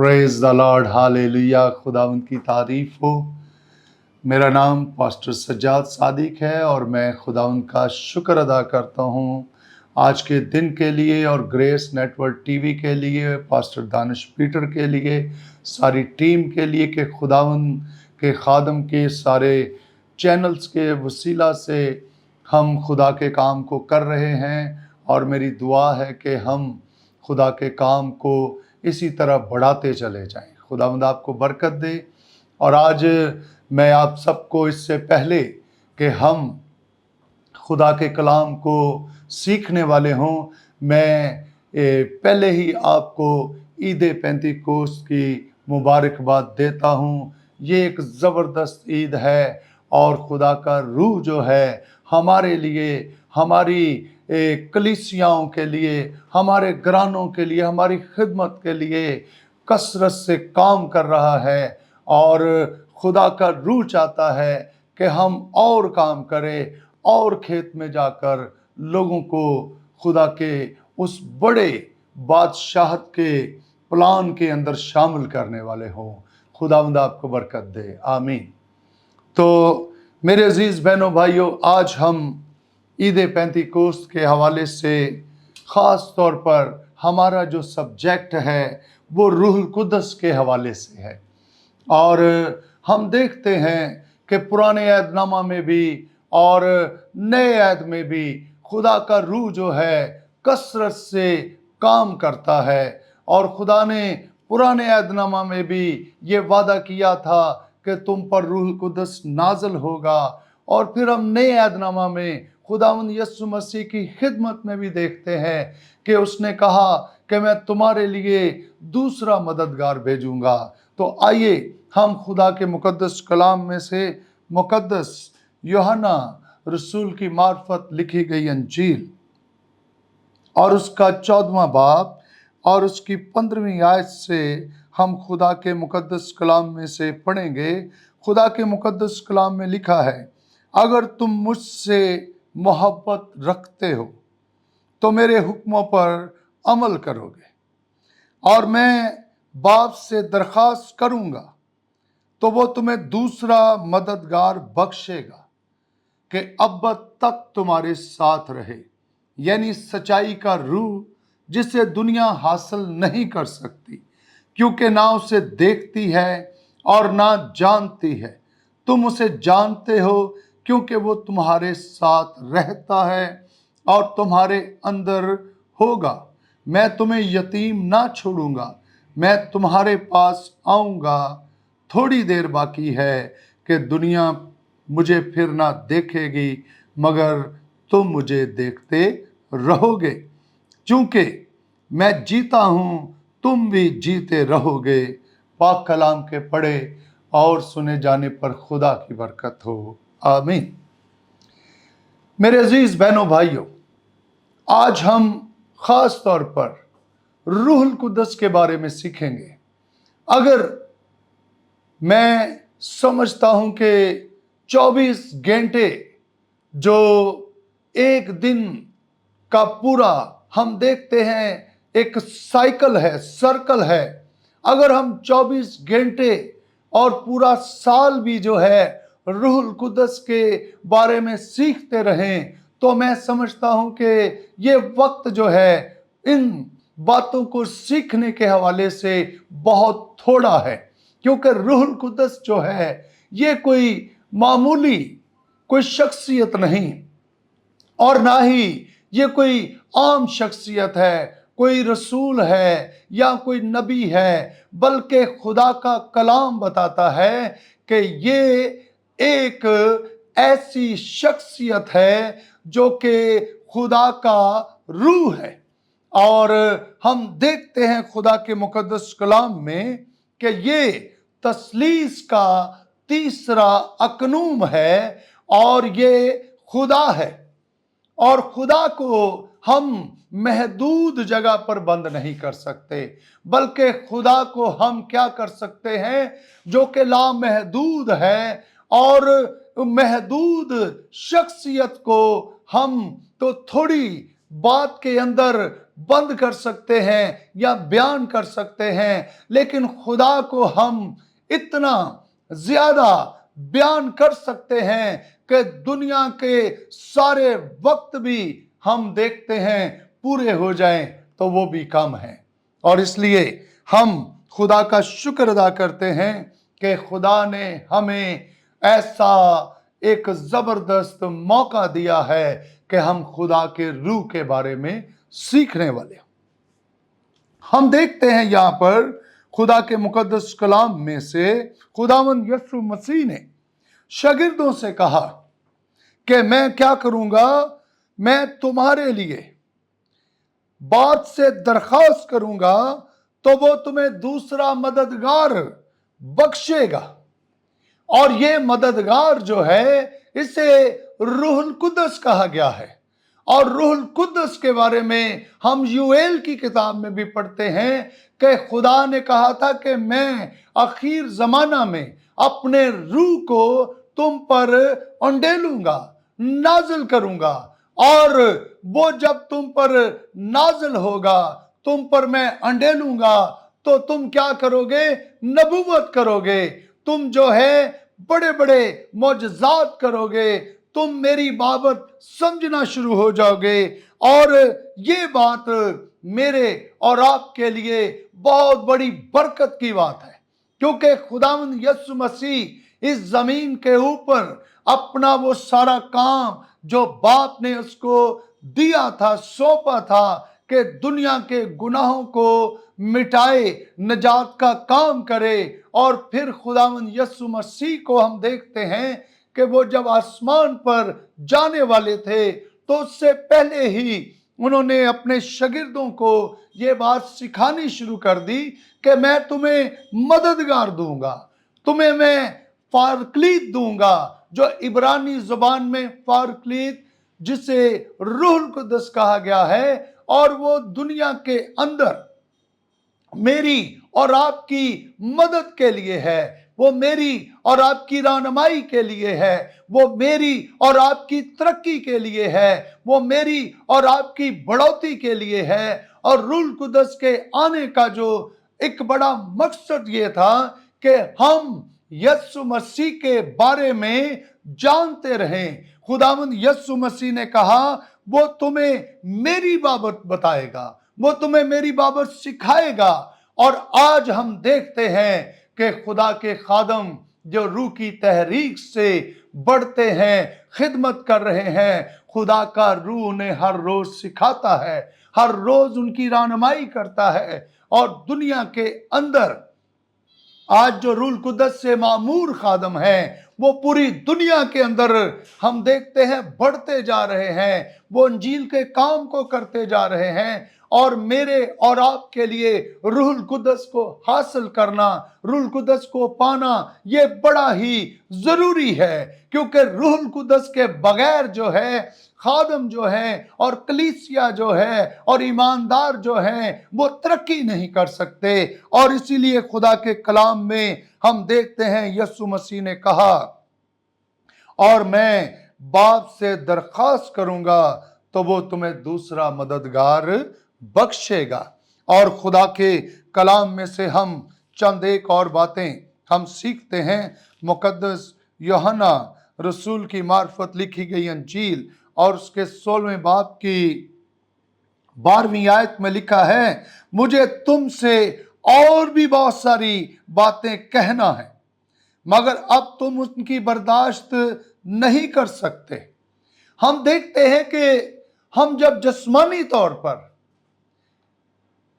Praise the Lord, hallelujah. खुदावंद की तारीफ हो। मेरा नाम पास्टर सज्जाद सादिक है और मैं खुदावंद का शुक्र अदा करता हूँ आज के दिन के लिए और ग्रेस नेटवर्क टीवी के लिए, पास्टर दानिश पीटर के लिए, सारी टीम के लिए कि खुदावंद के खादम के सारे चैनल्स के वसीला से हम खुदा के काम को कर रहे हैं। और मेरी दुआ है कि हम खुदा के काम को इसी तरह बढ़ाते चले जाएं। खुदावंद आपको बरकत दे। और आज मैं आप सबको, इससे पहले कि हम खुदा के कलाम को सीखने वाले हों, मैं पहले ही आपको ईद पेंतीकोस्त की मुबारकबाद देता हूँ। ये एक ज़बरदस्त ईद है और खुदा का रूह जो है हमारे लिए, हमारी कलीसियाओं के लिए, हमारे घरानों के लिए, हमारी खिदमत के लिए कसरत से काम कर रहा है। और खुदा का रूह चाहता है कि हम और काम करें और खेत में जाकर लोगों को खुदा के उस बड़े बादशाहत के प्लान के अंदर शामिल करने वाले हों। खुदावंद आपको बरकत दे, आमीन। तो मेरे अजीज बहनों भाइयों, आज हम ईद पेंतीकोस्त के हवाले से ख़ास तौर पर हमारा जो सब्जेक्ट है वो रूहुल कुद्दस के हवाले से है। और हम देखते हैं कि पुराने अहदनामा में भी और नए अहद में भी खुदा का रूह जो है कसरत से काम करता है। और खुदा ने पुराने अहदनामा में भी ये वादा किया था कि तुम पर रूहुल कुद्दस नाज़िल होगा। और फिर हम नए अहदनामा में खुदावंद यीशु मसीह की खिदमत में भी देखते हैं कि उसने कहा कि मैं तुम्हारे लिए दूसरा मददगार भेजूंगा। तो आइए हम खुदा के मुकद्दस कलाम में से मुकद्दस यूहन्ना रसूल की मार्फत लिखी गई अंजील और उसका 14वां बाब और उसकी 15वीं आयत से हम खुदा के मुकद्दस कलाम में से पढ़ेंगे। खुदा के मुकद्दस कलाम में लिखा है, अगर तुम मुझसे मोहब्बत रखते हो तो मेरे हुक्मों पर अमल करोगे, और मैं बाप से दरख्वास्त करूंगा तो वो तुम्हें दूसरा मददगार बख्शेगा कि अब्बद तक तुम्हारे साथ रहे, यानी सच्चाई का रूह, जिसे दुनिया हासिल नहीं कर सकती क्योंकि ना उसे देखती है और ना जानती है। तुम उसे जानते हो क्योंकि वो तुम्हारे साथ रहता है और तुम्हारे अंदर होगा। मैं तुम्हें यतीम ना छोड़ूंगा, मैं तुम्हारे पास आऊँगा। थोड़ी देर बाकी है कि दुनिया मुझे फिर ना देखेगी, मगर तुम मुझे देखते रहोगे। क्योंकि मैं जीता हूँ, तुम भी जीते रहोगे। पाक कलाम के पढ़े और सुने जाने पर खुदा की बरकत हो, आमीन। मेरे अजीज बहनों भाइयों, आज हम खास तौर पर रूहुल कुद्दस के बारे में सीखेंगे। अगर मैं समझता हूं कि 24 घंटे जो एक दिन का पूरा हम देखते हैं एक साइकिल है, सर्कल है। अगर हम 24 घंटे और पूरा साल भी जो है रूहुल कुद्दस के बारे में सीखते रहें तो मैं समझता हूं कि ये वक्त जो है इन बातों को सीखने के हवाले से बहुत थोड़ा है। क्योंकि रूहुल कुद्दस जो है ये कोई मामूली कोई शख्सियत नहीं, और ना ही ये कोई आम शख्सियत है, कोई रसूल है या कोई नबी है, बल्कि खुदा का कलाम बताता है कि ये एक ऐसी शख्सियत है जो कि खुदा का रूह है। और हम देखते हैं खुदा के मुकद्दस कलाम में कि ये तस्लीस का तीसरा अकनूम है और ये खुदा है। और खुदा को हम महदूद जगह पर बंद नहीं कर सकते, बल्कि खुदा को हम क्या कर सकते हैं, जो कि लामहदूद है। और महदूद शख्सियत को हम तो थोड़ी बात के अंदर बंद कर सकते हैं या बयान कर सकते हैं, लेकिन खुदा को हम इतना ज्यादा बयान कर सकते हैं कि दुनिया के सारे वक्त भी हम देखते हैं पूरे हो जाएं तो वो भी कम है। और इसलिए हम खुदा का शुक्र अदा करते हैं कि खुदा ने हमें ऐसा एक जबरदस्त मौका दिया है कि हम खुदा के रूह के बारे में सीखने वाले। हम देखते हैं यहाँ पर खुदा के मुकद्दस कलाम में से खुदावंद यीशु मसीह ने शागिर्दों से कहा कि मैं क्या करूंगा, मैं तुम्हारे लिए बात से दरख्वास्त करूंगा तो वो तुम्हें दूसरा मददगार बख्शेगा। और ये मददगार जो है इसे रूहुल कुद्दस कहा गया है। और रूहुल कुद्दस के बारे में हम यूएल की किताब में भी पढ़ते हैं कि खुदा ने कहा था कि मैं आखिर जमाना में अपने रूह को तुम पर उंडेलूंगा, नाजिल करूंगा, और वो जब तुम पर नाजिल होगा, तुम पर मैं अंडेलूंगा, तो तुम क्या करोगे, नबूवत करोगे, तुम जो है बड़े बड़े मौजज़ात करोगे, तुम मेरी बाबत समझना शुरू हो जाओगे। और ये बात मेरे और आपके लिए बहुत बड़ी बरकत की बात है, क्योंकि खुदावंद यीशु मसीह इस जमीन के ऊपर अपना वो सारा काम जो बाप ने उसको दिया था, सौंपा था कि दुनिया के गुनाहों को मिटाए, नजात का काम करे। और फिर खुदावंद यीशु मसीह को हम देखते हैं कि वो जब आसमान पर जाने वाले थे तो उससे पहले ही उन्होंने अपने शागिर्दों को ये बात सिखानी शुरू कर दी कि मैं तुम्हें मददगार दूंगा, तुम्हें मैं फारक्लीत दूंगा, जो इब्रानी जुबान में फारक्लीत जिसे रूहुल कुद्दस कहा गया है। और वो दुनिया के अंदर मेरी और आपकी मदद के लिए है, वो मेरी और आपकी रहनुमाई के लिए है, वो मेरी और आपकी तरक्की के लिए है, वो मेरी और आपकी बढ़ोतरी के लिए है। और रूहुल कुद्दस के आने का जो एक बड़ा मकसद ये था कि हम यीशु मसीह के बारे में जानते रहें। खुदावंद यीशु मसीह ने कहा वो तुम्हें मेरी बाबत बताएगा, वो तुम्हें मेरी बाबत सिखाएगा। और आज हम देखते हैं कि खुदा के खादम जो रूह की तहरीक से बढ़ते हैं, खिदमत कर रहे हैं, खुदा का रूह उन्हें हर रोज सिखाता है, हर रोज उनकी रहनुमाई करता है। और दुनिया के अंदर आज जो रूहुल कुद्दस से मामूर खादम हैं, वो पूरी दुनिया के अंदर हम देखते हैं बढ़ते जा रहे हैं, वो इंजील के काम को करते जा रहे हैं। और मेरे और आपके लिए रूहुल कुद्दस को हासिल करना, रूहुल कुद्दस को पाना, ये बड़ा ही जरूरी है, क्योंकि रूहुल कुद्दस के बगैर जो है खादम जो है और कलीसिया जो है और ईमानदार जो हैं वो तरक्की नहीं कर सकते। और इसीलिए खुदा के कलाम में हम देखते हैं यीशु मसीह ने कहा और मैं बाप से दरख्वास्त करूंगा तो वो तुम्हें दूसरा मददगार बख्शेगा। और खुदा के कलाम में से हम चंद एक और बातें हम सीखते हैं। मुकद्दस यूहन्ना रसूल की मार्फत लिखी गई अंजील और उसके 16वें बाब की 12वीं आयत में लिखा है, मुझे तुमसे और भी बहुत सारी बातें कहना है, मगर अब तुम उनकी बर्दाश्त नहीं कर सकते। हम देखते हैं कि हम जब जिस्मानी तौर पर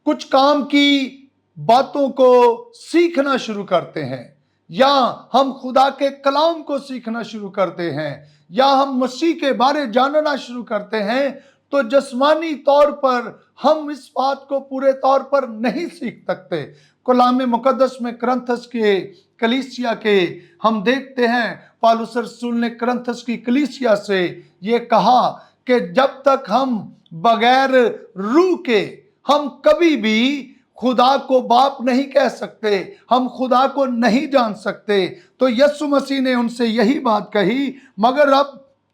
कुछ काम की बातों को सीखना शुरू करते हैं, या हम खुदा के कलाम को सीखना शुरू करते हैं, या हम मसीह के बारे जानना शुरू करते हैं, तो जिस्मानी तौर पर हम इस बात को पूरे तौर पर नहीं सीख सकते। कलाम मुकद्दस में करंथस के कलीसिया के हम देखते हैं पौलुस रसूल ने करंथस की कलीसिया से ये कहा कि जब तक हम बगैर रूह के हम कभी भी खुदा को बाप नहीं कह सकते, हम खुदा को नहीं जान सकते। तो यीशु मसीह ने उनसे यही बात कही, मगर अब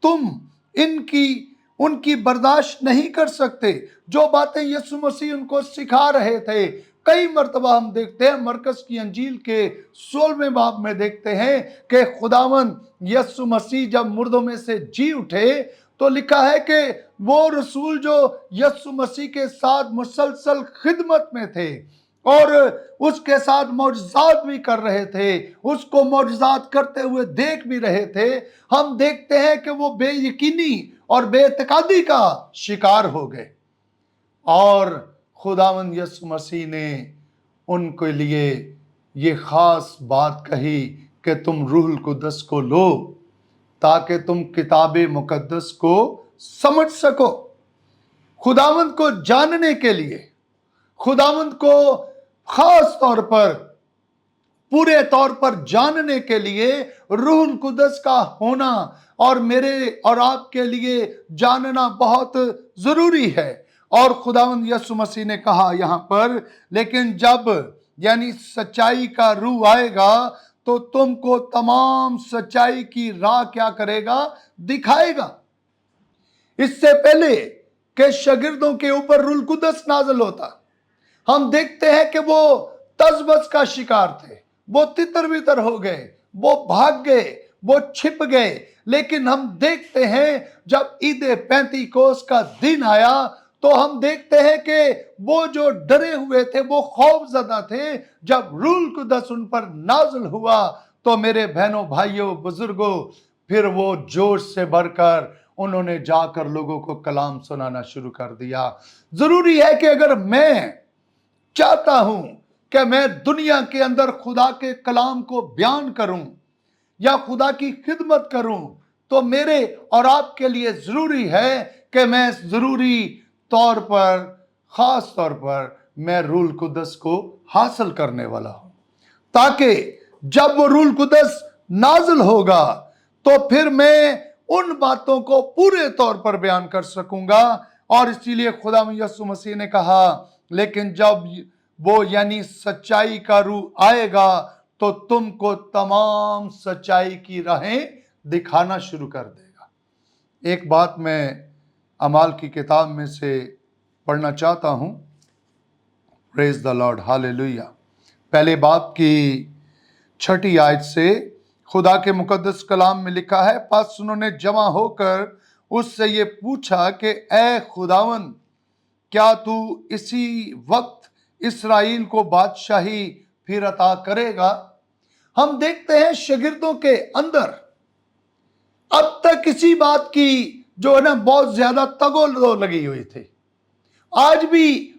तुम इनकी उनकी बर्दाश्त नहीं कर सकते। जो बातें यीशु मसीह उनको सिखा रहे थे, कई मर्तबा हम देखते हैं मरकस की अंजील के 16वें बाब में देखते हैं कि खुदावंद यीशु मसीह जब मुर्दों में से जी उठे तो लिखा है कि वो रसूल जो यीशु मसीह के साथ मुसलसल खिदमत में थे और उसके साथ मौजज़ात भी कर रहे थे, उसको मौजज़ात करते हुए देख भी रहे थे, हम देखते हैं कि वो बेयकीनी और बेइत्कादी का शिकार हो गए। और खुदावंद यीशु मसीह ने उनके लिए ये खास बात कही कि तुम रूहुल कुद्दस को लो ताकि तुम किताबे मुकद्दस को समझ सको। खुदावंद को जानने के लिए, खुदावंद को खास तौर पर, पूरे तौर पर जानने के लिए रूहुल कुद्दस का होना और मेरे और आपके लिए जानना बहुत जरूरी है। और खुदावंद यीशु मसीह ने कहा यहाँ पर, लेकिन जब यानी सच्चाई का रूह आएगा तो तुमको तमाम सच्चाई की राह क्या करेगा, दिखाएगा। इससे पहले कि शागिर्दों के ऊपर रूहुल कुद्दस नाज़िल होता, हम देखते हैं कि वो तजबस का शिकार थे, वो तितर बितर हो गए, वो भाग गए, वो छिप गए। लेकिन हम देखते हैं जब ईद पैंतीकोस का दिन आया तो हम देखते हैं कि वो जो डरे हुए थे, वो खौफजदा थे, जब रूहुल कुद्दस उन पर नाज़िल हुआ तो मेरे बहनों, भाइयों, बुजुर्गों, फिर वो जोश से भरकर उन्होंने जाकर लोगों को कलाम सुनाना शुरू कर दिया। जरूरी है कि अगर मैं चाहता हूं कि मैं दुनिया के अंदर खुदा के कलाम को बयान करूं या खुदा की खिदमत करूं, तो मेरे और आपके लिए जरूरी है कि मैं जरूरी तौर पर, खास तौर पर मैं रूहुल कुद्दस को हासिल करने वाला हूं, ताकि जब वो रूहुल कुद्दस नाज़िल होगा तो फिर मैं उन बातों को पूरे तौर पर बयान कर सकूंगा। और इसीलिए खुदा यीशु मसीह ने कहा, लेकिन जब वो यानी सच्चाई का रूह आएगा तो तुमको तमाम सच्चाई की राहें दिखाना शुरू कर देगा। एक बात मैं अमाल की किताब में से पढ़ना चाहता हूं। Praise the Lord, hallelujah. पहले बाब की 6ठी आयत से खुदा के मुकद्दस कलाम में लिखा है, पास उन्होंने जमा होकर उससे ये पूछा कि ए खुदावन, क्या तू इसी वक्त इस्राएल को बादशाही फिर अता करेगा? हम देखते हैं शागिर्दों के अंदर अब तक इसी बात की जो है ना बहुत ज्यादा तगो लगी हुई थी। आज भी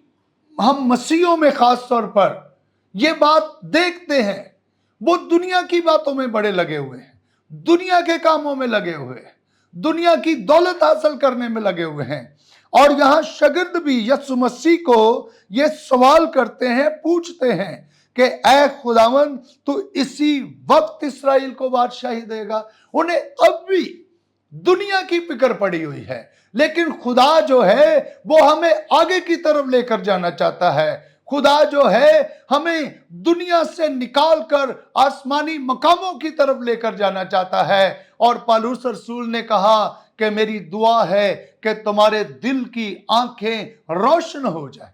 हम मसीहों में खास तौर पर ये बात देखते हैं, वो दुनिया की बातों में बड़े लगे हुए हैं, दुनिया के कामों में लगे हुए हैं, दुनिया की दौलत हासिल करने में लगे हुए हैं। और यहां शागिर्द भी यीशु मसीह को ये सवाल करते हैं, पूछते हैं कि ऐ खुदावन, तू इसी वक्त इस्राएल को बादशाही देगा? उन्हें अब भी दुनिया की फिक्र पड़ी हुई है, लेकिन खुदा जो है वो हमें आगे की तरफ लेकर जाना चाहता है। खुदा जो है हमें दुनिया से निकाल कर आसमानी मकामों की तरफ लेकर जाना चाहता है। और पौलुस रसूल ने कहा कि मेरी दुआ है कि तुम्हारे दिल की आंखें रोशन हो जाए,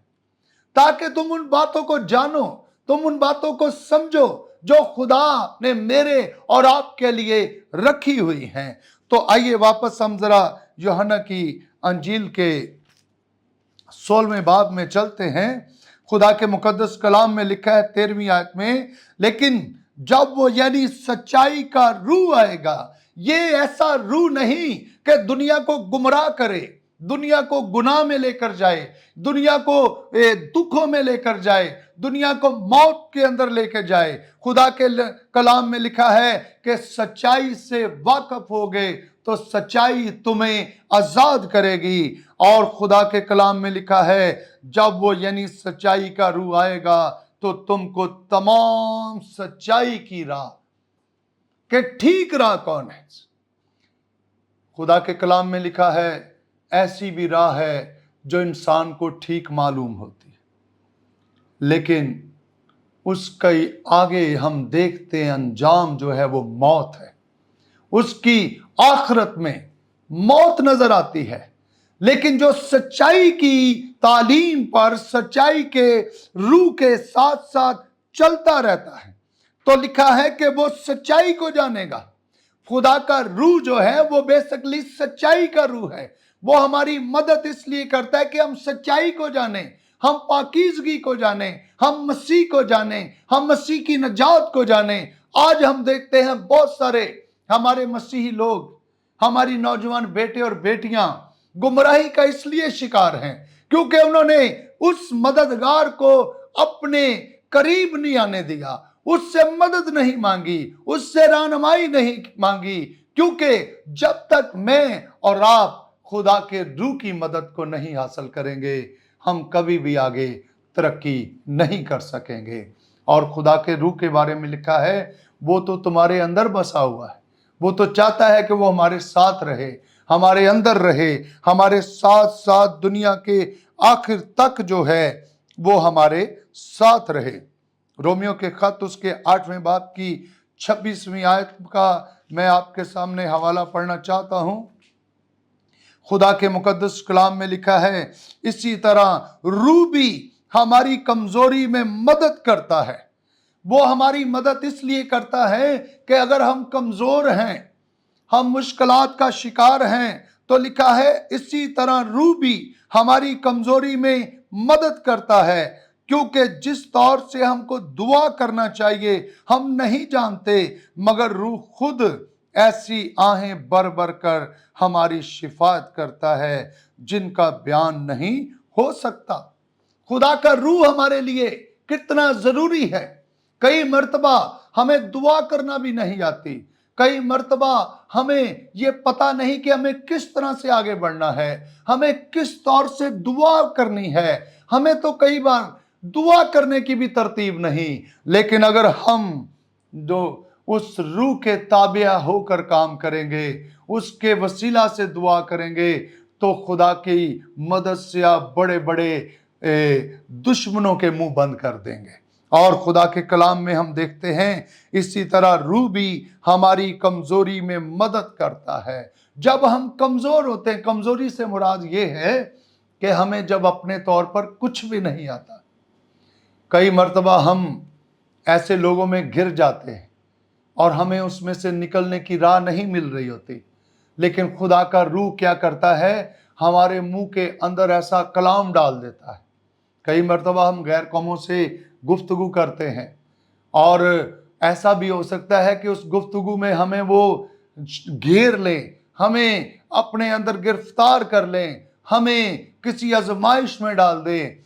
ताकि तुम उन बातों को जानो, तुम उन बातों को समझो जो खुदा ने मेरे और आपके लिए रखी हुई हैं। तो आइए वापस हम जरा यूहन्ना की अंजील के 16वें बाब में चलते हैं। खुदा के मुकद्दस कलाम में लिखा है 13वीं आयत में, लेकिन जब वो यानी सच्चाई का रूह आएगा, ये ऐसा रूह नहीं कि दुनिया को गुमराह करे, दुनिया को गुनाह में लेकर जाए, दुनिया को दुखों में लेकर जाए, दुनिया को मौत के अंदर लेकर जाए। खुदा के कलाम में लिखा है कि सच्चाई से वाकिफ हो गए तो सच्चाई तुम्हें आजाद करेगी। और खुदा के कलाम में लिखा है, जब वो यानी सच्चाई का रूह आएगा तो तुमको तमाम सच्चाई की राह, कि ठीक राह कौन है। खुदा के कलाम में लिखा है, ऐसी भी राह है जो इंसान को ठीक मालूम होती है, लेकिन उसके आगे हम देखते हैं अंजाम जो है वो मौत है। उसकी आखिरत में मौत नजर आती है। लेकिन जो सच्चाई की तालीम पर, सच्चाई के रूह के साथ साथ चलता रहता है, तो लिखा है कि वो सच्चाई को जानेगा। खुदा का रूह जो है वो बेसिकली सच्चाई का रूह है। वो हमारी मदद इसलिए करता है कि हम सच्चाई को जानें, हम पाकीज़गी को जानें, हम मसीह को जानें, हम मसीह की नजात को जानें। आज हम देखते हैं बहुत सारे हमारे मसीही लोग, हमारी नौजवान बेटे और बेटियां गुमराही का इसलिए शिकार हैं क्योंकि उन्होंने उस मददगार को अपने करीब नहीं आने दिया, उससे मदद नहीं मांगी, उससे रहनुमाई नहीं मांगी। क्योंकि जब तक मैं और आप खुदा के रूह की मदद को नहीं हासिल करेंगे, हम कभी भी आगे तरक्की नहीं कर सकेंगे। और खुदा के रूह के बारे में लिखा है, वो तो तुम्हारे अंदर बसा हुआ है। वो तो चाहता है कि वो हमारे साथ रहे, हमारे अंदर रहे, हमारे साथ साथ दुनिया के आखिर तक जो है वो हमारे साथ रहे। रोमियो के खत उसके 8वें बाब की 26वीं आयत का मैं आपके सामने हवाला पढ़ना चाहता हूं। खुदा के मुकद्दस कलाम में लिखा है, इसी तरह रूह भी हमारी कमजोरी में मदद करता है। वो हमारी मदद इसलिए करता है कि अगर हम कमजोर हैं, हम मुश्किलात का शिकार हैं, तो लिखा है इसी तरह रूह भी हमारी कमजोरी में मदद करता है, क्योंकि जिस तौर से हमको दुआ करना चाहिए हम नहीं जानते, मगर रूह खुद ऐसी आहें भर भर कर हमारी शिफात करता है जिनका बयान नहीं हो सकता। खुदा का रूह हमारे लिए कितना जरूरी है। कई मर्तबा हमें दुआ करना भी नहीं आती, कई मर्तबा हमें ये पता नहीं कि हमें किस तरह से आगे बढ़ना है, हमें किस तौर से दुआ करनी है। हमें तो कई बार दुआ करने की भी तरतीब नहीं, लेकिन अगर हम जो उस रूह के ताबिया होकर काम करेंगे, उसके वसीला से दुआ करेंगे, तो खुदा की मदद से आप बड़े बड़े दुश्मनों के मुंह बंद कर देंगे। और खुदा के कलाम में हम देखते हैं, इसी तरह रूह भी हमारी कमजोरी में मदद करता है। जब हम कमजोर होते हैं, कमजोरी से मुराद ये है कि हमें जब अपने तौर पर कुछ भी नहीं आता। कई मर्तबा हम ऐसे लोगों में घिर जाते हैं और हमें उसमें से निकलने की राह नहीं मिल रही होती, लेकिन खुदा का रूह क्या करता है, हमारे मुंह के अंदर ऐसा कलाम डाल देता है। कई मर्तबा हम गैर कौमों से गुफ्तगू करते हैं और ऐसा भी हो सकता है कि उस गुफ्तगू में हमें वो घेर लें, हमें अपने अंदर गिरफ्तार कर लें, हमें किसी आजमाइश में डाल दें।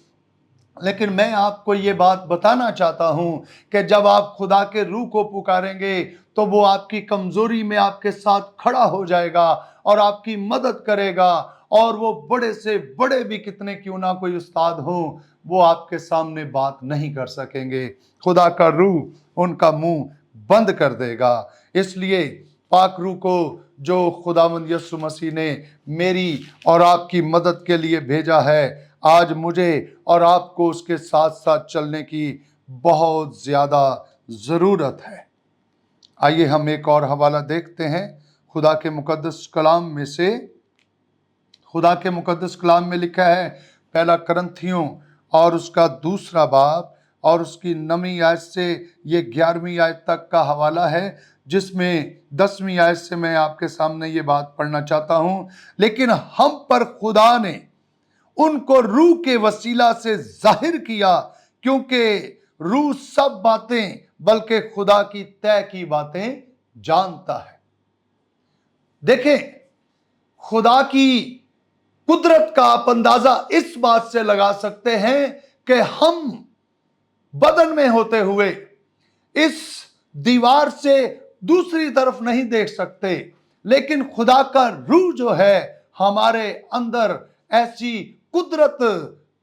लेकिन मैं आपको ये बात बताना चाहता हूं कि जब आप खुदा के रूह को पुकारेंगे तो वो आपकी कमजोरी में आपके साथ खड़ा हो जाएगा और आपकी मदद करेगा। और वो बड़े से बड़े भी कितने क्यों ना कोई उस्ताद हो, वो आपके सामने बात नहीं कर सकेंगे। खुदा का रूह उनका मुंह बंद कर देगा। इसलिए पाक रूह को जो खुदावंद यीशु मसीह ने मेरी और आपकी मदद के लिए भेजा है, आज मुझे और आपको उसके साथ साथ चलने की बहुत ज्यादा जरूरत है। आइए हम एक और हवाला देखते हैं खुदा के मुकद्दस कलाम में से। खुदा के मुकद्दस कलाम में लिखा है, पहला करंथियों और उसका 2 बाब और उसकी 9वीं आयत से ये 11वीं आयत तक का हवाला है, जिसमें 10वीं आयत से मैं आपके सामने ये बात पढ़ना चाहता हूं। लेकिन हम पर खुदा ने उनको रूह के वसीला से जाहिर किया, क्योंकि रूह सब बातें बल्कि खुदा की तय की बातें जानता है। देखें, खुदा की कुदरत का आप अंदाजा इस बात से लगा सकते हैं कि हम बदन में होते हुए इस दीवार से दूसरी तरफ नहीं देख सकते, लेकिन खुदा का रूह जो है हमारे अंदर ऐसी कुदरत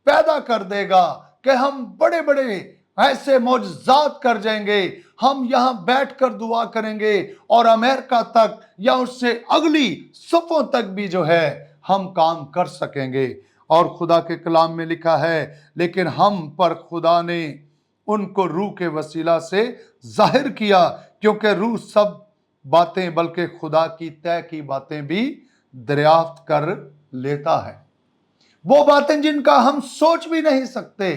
पैदा कर देगा कि हम बड़े बड़े ऐसे मौजज़ात कर जाएंगे। हम यहां बैठकर दुआ करेंगे और अमेरिका तक या उससे अगली सफों तक भी जो है हम काम कर सकेंगे। और खुदा के कलाम में लिखा है, लेकिन हम पर खुदा ने उनको रूह के वसीला से जाहिर किया, क्योंकि रूह सब बातें बल्कि खुदा की तय की बातें भी दरियाफ्त कर लेता है। वो बातें जिनका हम सोच भी नहीं सकते,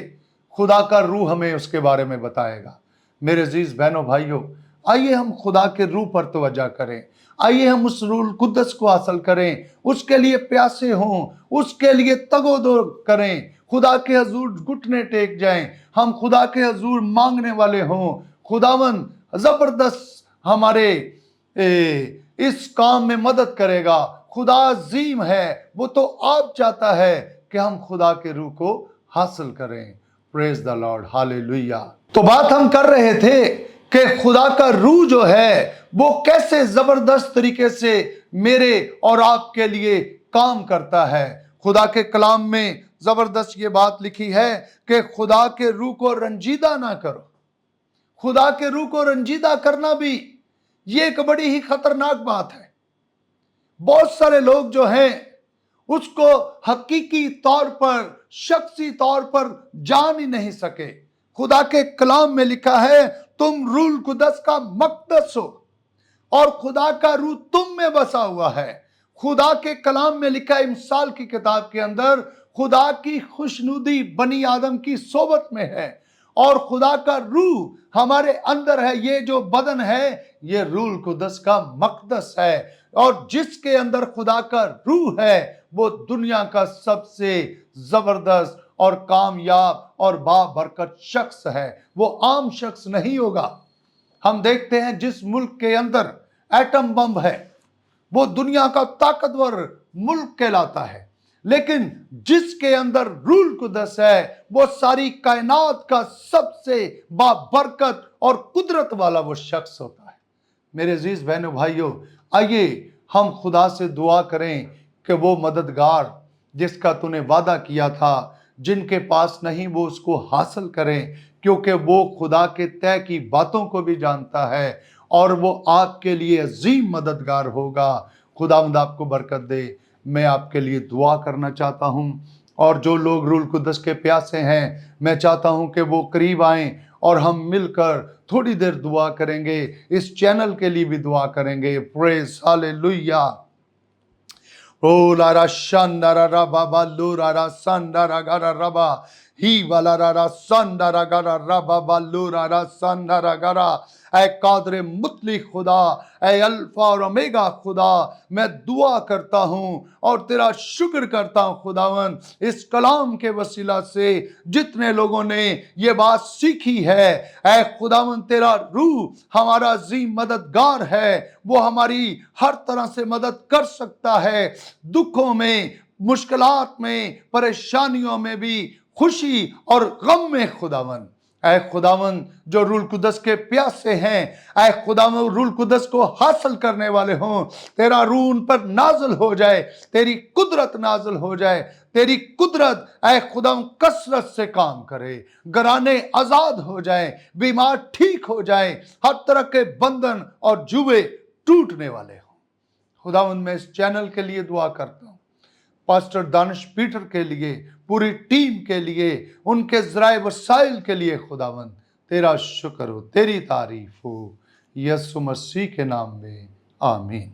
खुदा का रूह हमें उसके बारे में बताएगा। मेरे अजीज बहनों भाइयों, आइए हम खुदा के रूह पर तवज्जो करें। आइए हम उस रूह कुद्दस को हासिल करें, उसके लिए प्यासे हों, उसके लिए तगोदो करें, खुदा के हजूर घुटने टेक जाएं, हम खुदा के हजूर मांगने वाले हों। खुदावन जबरदस्त हमारे इस काम में मदद करेगा। खुदा अजीम है, वो तो आप चाहता है कि हम खुदा के रूह को हासिल करें। Praise the Lord, hallelujah. तो बात हम कर रहे थे कि खुदा का रूह जो है वो कैसे जबरदस्त तरीके से मेरे और आपके लिए काम करता है। खुदा के कलाम में जबरदस्त ये बात लिखी है कि खुदा के रूह को रंजीदा ना करो। खुदा के रूह को रंजीदा करना भी ये एक बड़ी ही खतरनाक बात है। बहुत सारे लोग जो हैं उसको हकीकी तौर पर, शख्सी तौर पर जान ही नहीं सके। खुदा के कलाम में लिखा है, तुम रूह कुदस का मकदस हो और खुदा का रूह तुम में बसा हुआ है। खुदा के कलाम में लिखा है मिसाल की किताब के अंदर, खुदा की खुशनुदी बनी आदम की सोबत में है और खुदा का रूह हमारे अंदर है। ये जो बदन है ये रूह कुदस का मकदस है और जिसके अंदर खुदा का रूह है वो दुनिया का सबसे जबरदस्त और कामयाब और बाबरकत शख्स है। वो आम शख्स नहीं होगा। हम देखते हैं जिस मुल्क के अंदर एटम बम है वो दुनिया का ताकतवर मुल्क कहलाता है, लेकिन जिसके अंदर रूह कुदस है वो सारी कायनात का सबसे बाबरकत और कुदरत वाला वो शख्स होता है। मेरे अजीज बहनों भाइयों, आइए हम खुदा से दुआ करें कि वो मददगार जिसका तूने वादा किया था, जिनके पास नहीं वो उसको हासिल करें, क्योंकि वो खुदा के तय की बातों को भी जानता है और वो आपके लिए अजीम मददगार होगा। खुदावंद आपको बरकत दे। मैं आपके लिए दुआ करना चाहता हूँ और जो लोग रूह कुदस के प्यासे हैं मैं चाहता हूँ कि वो करीब आएं और हम मिलकर थोड़ी देर दुआ करेंगे। इस चैनल के लिए भी दुआ करेंगे। Praise hallelujah. ओ लारा शांडारा रबा बालू रारा सांडारा गारा रबा ही वाला रारा सांडारा गारा रबा बालू रारा सांडारा गारा। ऐ कादरे मुतली खुदा, ऐ अल्फा और ओमेगा खुदा, मैं दुआ करता हूँ और तेरा शुक्र करता हूँ खुदावन, इस कलाम के वसीला से जितने लोगों ने ये बात सीखी है, ऐ खुदावन तेरा रूह हमारा अजीम मददगार है, वो हमारी हर तरह से मदद कर सकता है। दुखों में, मुश्किलात में, परेशानियों में भी, खुशी और गम में खुदावन, ऐ खुदावन जो रूह कुदस के प्यासे हैं, ऐ खुदावन रूह कुदस को हासिल करने वाले हों, तेरा रूह उन पर नाज़िल हो जाए, तेरी कुदरत नाज़िल हो जाए। तेरी कुदरत ऐ खुदावन कसरत से काम करे, घराने आजाद हो जाए, बीमार ठीक हो जाए, हर तरह के बंधन और जुए टूटने वाले हों। खुदावन मैं इस चैनल के लिए दुआ करता हूँ, पास्टर दानिश पीटर के लिए, पूरी टीम के लिए, उनके ज़राए वसाइल के लिए खुदावंद तेरा शुक्र हो, तेरी तारीफ हो, यीशु मसीह के नाम में आमीन।